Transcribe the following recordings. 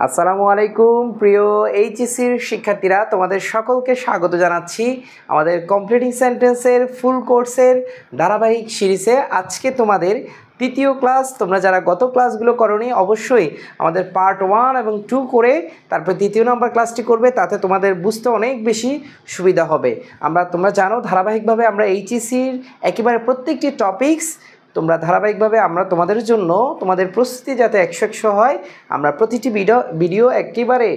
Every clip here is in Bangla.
আসসালামু আলাইকুম প্রিয় এইচএসসির শিক্ষার্থীরা, তোমাদের সকলকে স্বাগত জানাচ্ছি আমাদের কমপ্লিটিং সেন্টেন্সের ফুল কোর্সের ধারাবাহিক সিরিজে। আজকে তোমাদের তৃতীয় ক্লাস। তোমরা যারা গত ক্লাসগুলো করোনি অবশ্যই আমাদের পার্ট 1 এবং 2 করে তারপর তৃতীয় নম্বর ক্লাসটি করবে, তাতে তোমাদের বুঝতে অনেক বেশি সুবিধা হবে। তোমরা জানো ধারাবাহিকভাবে আমরা এইচএসসির একেবারে প্রত্যেকটি টপিকস তোমরা ধারাবাহিকভাবে আমরা তোমাদের জন্য তোমাদের প্রস্তুতি যাতে 100 হয়, আমরা প্রতিটি ভিডিও একেবারে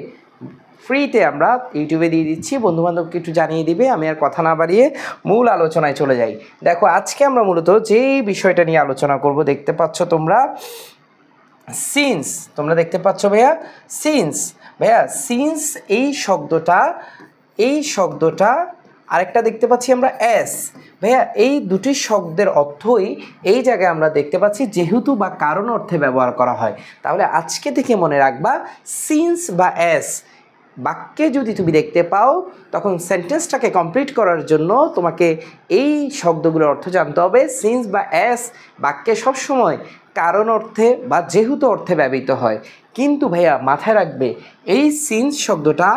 ফ্রিতে আমরা ইউটিউবে দিয়ে দিচ্ছি। বন্ধুবান্ধবকে একটু জানিয়ে দিবে। আমি আর কথা না বাড়িয়ে মূল আলোচনায় চলে যাই। দেখো, আজকে আমরা মূলত যেই বিষয়টা নিয়ে আলোচনা করব, দেখতে পাচ্ছ তোমরা সিন্স। তোমরা দেখতে পাচ্ছ ভাইয়া সিন্স এই শব্দটা আরেকটা দেখতে পাচ্ছি আমরা এস। ভাইয়া এই দুটি শব্দের অর্থই এই জায়গায় আমরা দেখতে পাচ্ছি যেহেতু বা কারণ অর্থে ব্যবহার করা হয়। তাহলে আজকে থেকে মনে রাখবা, সিন্স বা এস বাক্যে যদি তুমি দেখতে পাও, তখন সেন্টেন্সটাকে কমপ্লিট করার জন্য তোমাকে এই শব্দগুলোর অর্থ জানতে হবে। সিন্স বা এস বাক্যে সবসময় কারণ অর্থে বা যেহেতু অর্থে ব্যবহৃত হয়। কিন্তু ভাইয়া মাথায় রাখবে, এই সিন্স শব্দটা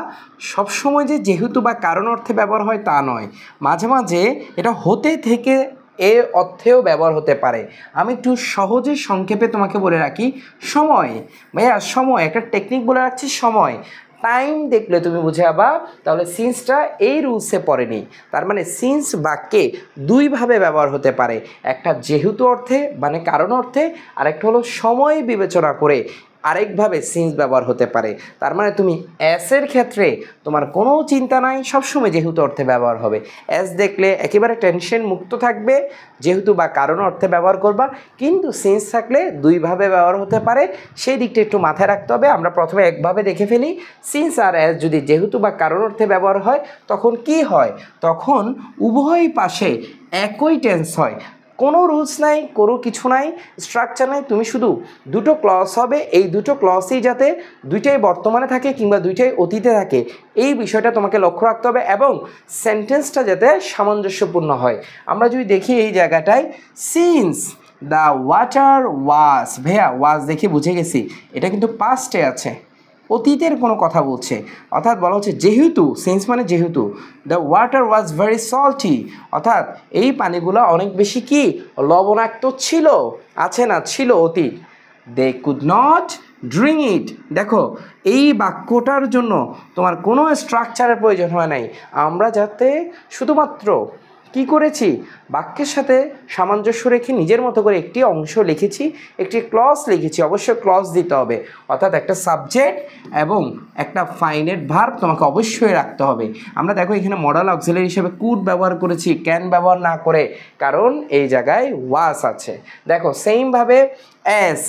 সবসময় যে যেহেতু বা কারণ অর্থে ব্যবহার হয় তা নয়, মাঝে মাঝে এটা হতে থেকে এ অর্থেও ব্যবহার হতে পারে। আমি একটু সহজে সংক্ষেপে তোমাকে বলে রাখি। সময়, ভাইয়া সময় একটা টেকনিক বলে রাখছি। সময় টাইম দেখলে তুমি বুঝে যাবা, তাহলে সিন্সটা এই রুলসে পড়েনি। তার মানে সিন্স বাক্যে দুইভাবে ব্যবহার হতে পারে, একটা যেহেতু অর্থে মানে কারণ অর্থে, আরেকটা হলো সময় বিবেচনা করে আরেকভাবে সিন্স ব্যবহার হতে পারে। তার মানে তুমি এসের ক্ষেত্রে তোমার কোনো চিন্তা নাই, সবসময় যেহেতু অর্থে ব্যবহার হবে। এস দেখলে একেবারে টেনশন মুক্ত থাকবে, যেহেতু বা কারণ অর্থে ব্যবহার করবা। কিন্তু সিন্স থাকলে দুইভাবে ব্যবহার হতে পারে, সেই দিকটা একটু মাথায় রাখতে হবে। আমরা প্রথমে একভাবে দেখে ফেলি। সিন্স আর এস যদি যেহেতু বা কারণ অর্থে ব্যবহার হয়, তখন কি হয়? তখন উভয় পাশে একই টেন্স হয়। কোনো রুলস নাই, কোনো কিছু নাই, স্ট্রাকচার নাই। তুমি শুধু দুটো ক্লজ হবে, এই দুটো ক্লজই যাতে দুইটাই বর্তমানে থাকে কিংবা দুইটাই অতীতে থাকে, এই বিষয়টা তোমাকে লক্ষ্য রাখতে হবে এবং সেন্টেন্সটা যাতে সামঞ্জস্যপূর্ণ হয়। আমরা যদি দেখি এই জায়গাটায় সিন্স দ্য ওয়াটার ওয়াজ, ভাইয়া ওয়াজ দেখে বুঝে গেছি এটা কিন্তু পাস্টে আছে, অতীতের কোনো কথা বলছে। অর্থাৎ বলা হচ্ছে যেহেতু, সেন্স মানে যেহেতু, the water was very salty, অর্থাৎ এই পানিগুলো অনেক বেশি কি লবণাক্ত ছিল, আছে না, ছিল অতীত। They could not drink it. দেখো, এই বাক্যটার জন্য তোমার কোনো স্ট্রাকচারের প্রয়োজন হয় নাই। আমরা যাতে শুধুমাত্র কি করেছি, বাক্যের সাথে সামঞ্জস্য রেখে নিজের মতো করে একটি অংশ লিখেছি, একটি ক্লজ লিখেছি। অবশ্যই ক্লজ দিতে হবে, অর্থাৎ একটা সাবজেক্ট এবং একটা ফাইনাইট ভার্ব তোমাকে অবশ্যই রাখতে হবে। আমরা দেখো এখানে মডাল অক্সিলারি হিসেবে কুড ব্যবহার করেছি, ক্যান ব্যবহার না করে, কারণ এই জায়গায় ওয়াজ আছে। দেখো সেইমভাবে এস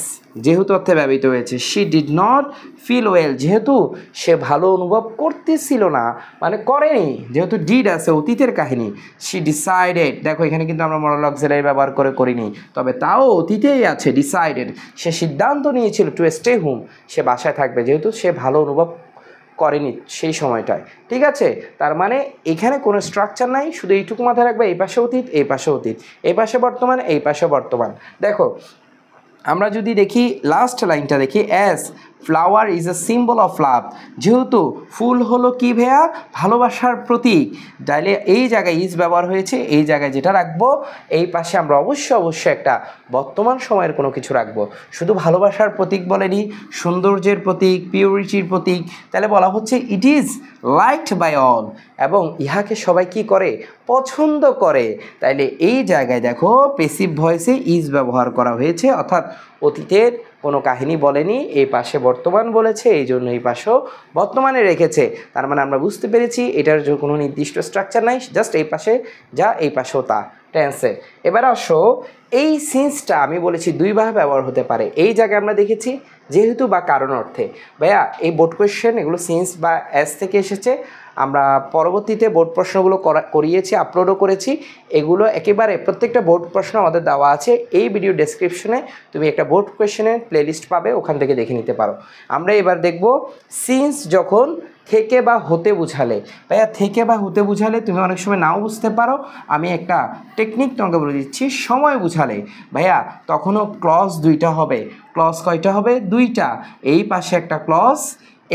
যেহেতু অর্থে ব্যবহৃত হয়েছে। She did not feel well, যেহেতু সে ভালো অনুভব করতেছিল না, মানে করেনি, যেহেতু ডিড আছে অতীতের কাহিনী। শি ডিসাইডেড, দেখো এখানে কিন্তু আমরা মডাল অক্সিলারি ব্যবহার করে করিনি, তবে তাও অতীতেই আছে। ডিসাইডেড, সে সিদ্ধান্ত নিয়েছিল টু স্টে হোম, সে বাসায় থাকবে, যেহেতু সে ভালো অনুভব করেনি সেই সময়টায়। ঠিক আছে, তার মানে এখানে কোনো স্ট্রাকচার নাই, শুধু এইটুকু মাথায় রাখবে, এই পাশে অতীত, এই পাশে অতীত, এই পাশে বর্তমান, এই পাশে বর্তমান। দেখো আমরা যদি দেখি লাস্ট লাইনটা দেখি, as flower is a symbol of love, যেহেতু ফুল হলো কি ভাইয়া, ভালোবাসার প্রতীক। তাইলে এই জায়গায় ইজ ব্যবহার হয়েছে, এই জায়গায় যেটা রাখবো, এই পাশে আমরা অবশ্যই একটা বর্তমান সময়ের কোনো কিছু রাখবো। শুধু ভালোবাসার প্রতীক বলেনি, সৌন্দর্যের প্রতীক, পিউরিটির প্রতীক। তাহলে বলা হচ্ছে it is liked by all, এবং ইহাকে সবাই কি করে, পছন্দ করে। তাইলে এই জায়গায় দেখো পেসিভ ভয়েসে ইজ ব্যবহার করা হয়েছে, অর্থাৎ অতীতের কোনো কাহিনী বলেনি, এই পাশে বর্তমান বলেছে, এই জন্য এই পাশেও বর্তমানে রেখেছে। তার মানে আমরা বুঝতে পেরেছি এটার কোনো নির্দিষ্ট স্ট্রাকচার নাই, জাস্ট এই পাশে যা, এই পাশেও তা, টেন্সে। এবার আসো, এই সিন্সটা আমি বলেছি দুইভাবে ব্যবহার হতে পারে। এই জায়গায় আমরা দেখেছি যেহেতু বা কারণ অর্থে। ভাইয়া এই বোর্ড কোয়েশ্চেন এগুলো সিন্স বা এস থেকে এসেছে। আমরা পরবর্তীতে বোর্ড প্রশ্নগুলো করিয়েছি, আপলোডও করেছি। এগুলো একেবারে প্রত্যেকটা বোর্ড প্রশ্ন আমাদের দেওয়া আছে। এই ভিডিও ডেসক্রিপশনে তুমি একটা বোর্ড কোয়েশ্চেনের প্লেলিস্ট পাবে, ওখান থেকে দেখে নিতে পারো। আমরা এবার দেখব সিন্স যখন থেকে বা হতে বুঝালে, ভাইয়া থেকে বা হতে বুঝালে তুমি অনেক সময় নাও বুঝতে পারো, আমি একটা টেকনিক তোমাকে বলে দিচ্ছি। সময় বুঝালে ভাইয়া তখনও ক্লজ দুইটা হবে। ক্লজ কয়টা হবে? দুইটা। এই পাশে একটা ক্লজ,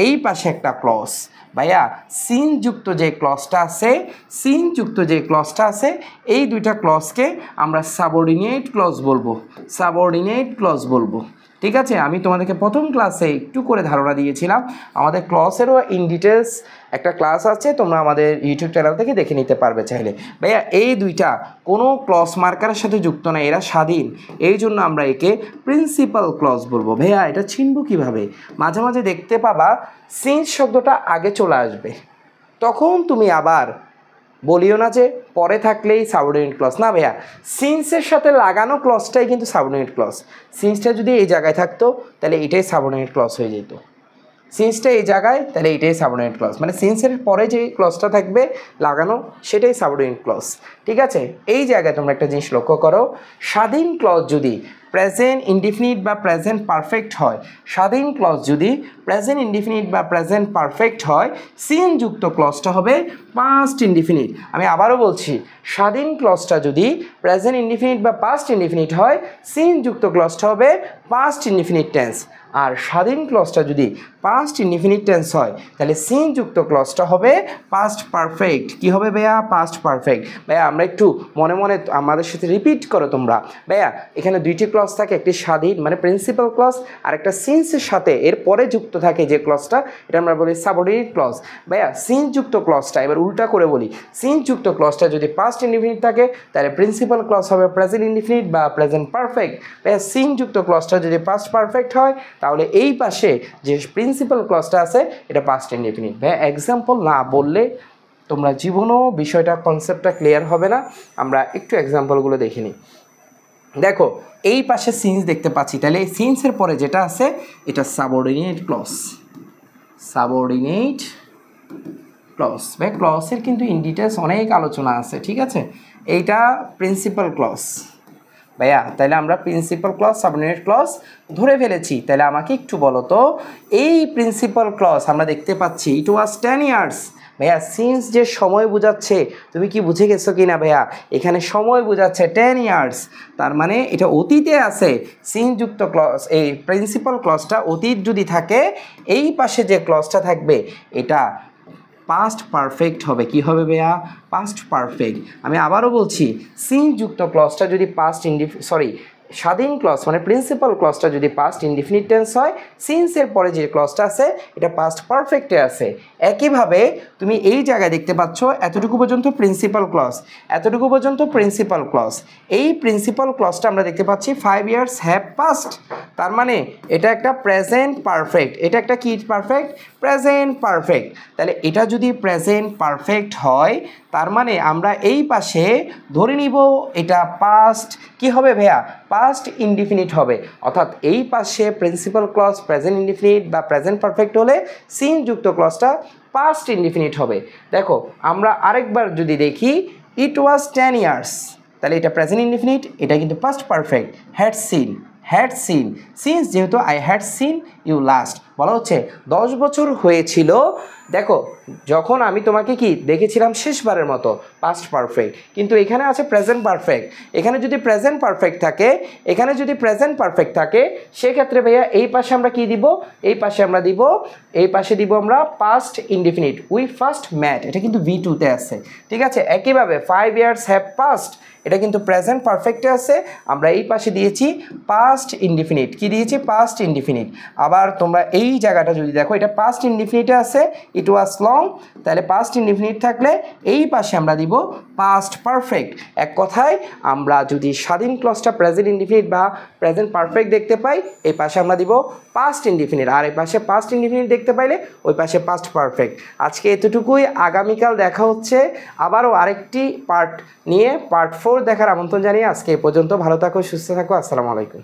এই পাশে একটা ক্লজ। ভাইয়া সিনযুক্ত যে ক্লজটা আছে, সিনযুক্ত যে ক্লজটা আছে, এই দুইটা ক্লজকে আমরা সাবঅর্ডিনেট ক্লজ বলবো, সাবঅর্ডিনেট ক্লজ বলবো। ঠিক আছে, আমি তোমাদেরকে প্রথম ক্লাসে একটু করে ধারণা দিয়েছিলাম। আমাদের ক্লজেরও ইন ডিটেলস একটা ক্লাস আছে, তোমরা আমাদের ইউটিউব চ্যানেল থেকে দেখে নিতে পারবে চাইলে। ভাইয়া এই দুইটা কোনো ক্লজ মার্কারের সাথে যুক্ত না, এরা স্বাধীন, এই জন্য আমরা একে প্রিন্সিপাল ক্লজ বলবো। ভাইয়া এটা চিনব কীভাবে? মাঝে মাঝে দেখতে পাবা সিন্স শব্দটা আগে চলে আসবে, তখন তুমি আবার বলিও না যে পরে থাকলেই সাবঅর্ডিনেট ক্লজ। না ভাইয়া, সিন্সের সাথে লাগানো ক্লজটাই কিন্তু সাবঅর্ডিনেট ক্লজ। সিন্সটা যদি এই জায়গায় থাকতো তাহলে এটাই সাবঅর্ডিনেট ক্লজ হয়ে যেত। সিন্সটা এই জায়গায়, তাহলে এটাই সাবঅর্ডিনেট ক্লজ, মানে সিন্সের পরে যে ক্লজটা থাকবে লাগানো সেটাই সাবঅর্ডিনেট ক্লজ। ঠিক আছে, এই জায়গায় তোমরা একটা জিনিস লক্ষ্য করো, স্বাধীন ক্লজ যদি প্রেজেন্ট ইনডিফিনিট বা প্রেজেন্ট পারফেক্ট হয়, স্বাধীন ক্লজ যদি প্রেজেন্ট ইনডিফিনিট বা প্রেজেন্ট পারফেক্ট হয়, সিনযুক্ত ক্লজটা হবে পাস্ট ইনডিফিনিট। আমি আবারও বলছি, স্বাধীন ক্লজটা যদি প্রেজেন্ট ইনডিফিনিট বা পাস্ট ইনডিফিনিট হয়, সিনযুক্ত ক্লজটা হবে পাস্ট ইনডিফিনিট টেন্স। আর স্বাধীন ক্লজটা যদি পাস্ট ইনডিফিনিট টেন্স হয়, তাহলে সিনযুক্ত ক্লজটা হবে পাস্ট পারফেক্ট। কি হবে ভাইয়া? Past perfect. ভাইয়া আমরা একটু মনে মনে আমাদের সাথে রিপিট করো তোমরা। ভাইয়া এখানে দুইটি ক্লজ থাকে, একটি স্বাধীন মানে প্রিন্সিপাল ক্লজ, আর একটা সিন্সের সাথে এর পরে যুক্ত থাকে যে ক্লজটা, এটা আমরা বলি সাবঅর্ডিনেট ক্লজ। ভাইয়া সিনযুক্ত ক্লজটা এবার উল্টা করে বলি, সিনযুক্ত ক্লজটা যদি পাস্ট ইনডিফিনিট থাকে তাহলে প্রিন্সিপাল ক্লজ হবে প্রেজেন্ট ইনডিফিনিট বা প্রেজেন্ট পারফেক্ট। ভাইয়া সিনযুক্ত ক্লজটা যদি পাস্ট পারফেক্ট হয়, তাহলে এই পাশে যে প্রিন্সিপাল ক্লজটা আছে এটা পাস্ট ইনডিফিনিট। ভাইয়া এক্সাম্পল না বললে তোমরা জীবনও বিষয়টা কনসেপ্টটা ক্লিয়ার হবে না। আমরা একটু এক্সাম্পলগুলো দেখে নিই। দেখো এই পাশে সিন্স দেখতে পাচ্ছি, তাহলে এই সিন্সের পরে যেটা আছে এটা সাবঅর্ডিনেট ক্লজ, সাবঅর্ডিনেট ক্লজ। ভাই ক্লজের কিন্তু ইন ডিটেলস অনেক আলোচনা আছে। ঠিক আছে, এইটা প্রিন্সিপাল ক্লজ। ভাইয়া তাহলে আমরা প্রিন্সিপাল ক্লজ সাবঅর্ডিনেট ক্লজ ধরে ফেলেছি। তাহলে আমাকে একটু বলো তো, এই প্রিন্সিপাল ক্লজ আমরা দেখতে পাচ্ছি ইট ওয়াজ 10 ইয়ার্স। ভাইয়া সিন্স যে সময় বোঝাচ্ছে, তুমি কি বুঝে গেছো কি না ভাইয়া? এখানে সময় বোঝাচ্ছে 10 ইয়ার্স, তার মানে এটা অতীতে আছে। সিনযুক্ত ক্লজ এই প্রিন্সিপাল ক্লজটা অতীত যদি থাকে, এই পাশে যে ক্লজটা থাকবে এটা পাস্ট পারফেক্ট হবে। কি হবে ভাইয়া? Past perfect. আমি আবারও বলছি, সিনযুক্ত ক্লজটা যদি স্বাধীন ক্লজ মানে প্রিন্সিপাল ক্লজটা যদি পাস্ট ইনডিফিনিট টেন্স হয়, সিন্সের পরে যে ক্লজটা আছে এটা পাস্ট পারফেক্টে আছে। একইভাবে তুমি এই জায়গায় দেখতে পাচ্ছ এতটুকু পর্যন্ত প্রিন্সিপাল ক্লজ, এতটুকু পর্যন্ত প্রিন্সিপাল ক্লজ। এই প্রিন্সিপাল ক্লজটা আমরা দেখতে পাচ্ছি 5 ইয়ার্স হ্যাভ পাস্ট, তার মানে এটা একটা প্রেজেন্ট পারফেক্ট। এটা একটা কি পারফেক্ট? Present perfect. তাহলে এটা যদি প্রেজেন্ট পারফেক্ট হয়, তার মানে আমরা এই পাশে ধরে নিব এটা পাস্ট কি হবে ভাইয়া? পাস্ট ইনডিফিনিট হবে। অর্থাৎ এই পাশে প্রিন্সিপাল ক্লজ প্রেজেন্ট ইনডিফিনিট বা প্রেজেন্ট পারফেক্ট হলে সিনযুক্ত ক্লজটা পাস্ট ইনডিফিনিট হবে। দেখো আমরা আরেকবার যদি দেখি, ইট ওয়াজ 10 ইয়ার্স, তাহলে এটা প্রেজেন্ট ইনডিফিনিট, এটা কিন্তু past perfect. Had seen, had seen, since যেহেতু I had seen you last, বলা হচ্ছে 10 বছর হয়েছিল দেখো যখন আমি তোমাকে কি দেখেছিলাম শেষবারের মতো, পাস্ট পারফেক্ট। কিন্তু এখানে আছে প্রেজেন্ট পারফেক্ট। এখানে যদি প্রেজেন্ট পারফেক্ট থাকে, এখানে যদি প্রেজেন্ট পারফেক্ট থাকে, সেক্ষেত্রে ভাইয়া এই পাশে আমরা কি দিব? এই পাশে আমরা দিব, এই পাশে দিব আমরা past indefinite, we first met. এটা কিন্তু V2-তে আছে। ঠিক আছে, একইভাবে 5 ইয়ার্স হ্যাভ পাস্ট, এটা কিন্তু প্রেজেন্ট পারফেক্টে আছে। আমরা এই পাশে দিয়েছি পাস্ট ইনডিফিনিট। কি দিয়েছি? Past indefinite. আবার তোমরা এই জায়গাটা যদি দেখো, এটা পাস্ট ইনডিফিনিটে আছে, ইট ওয়াজ লং, তাহলে পাস্ট ইনডিফিনিট থাকলে এই পাশে আমরা দিব পাস্ট পারফেক্ট। এক কথায় আমরা যদি স্বাধীন ক্লজটা প্রেজেন্ট ইনডিফিনিট বা প্রেজেন্ট পারফেক্ট দেখতে পাই, এই পাশে আমরা দিব পাস্ট ইনডিফিনিট, আর এই পাশে পাস্ট ইনডিফিনিট দেখতে পাইলে ওই পাশে পাস্ট পারফেক্ট। আজকে এতটুকুই, আগামীকাল দেখা হচ্ছে আবারও আরেকটি পার্ট নিয়ে, পার্ট 4 দেখার আমন্ত্রণ জানিয়ে আজকে এ পর্যন্ত। ভালো থাকো, সুস্থ থাকো, আসসালামু আলাইকুম।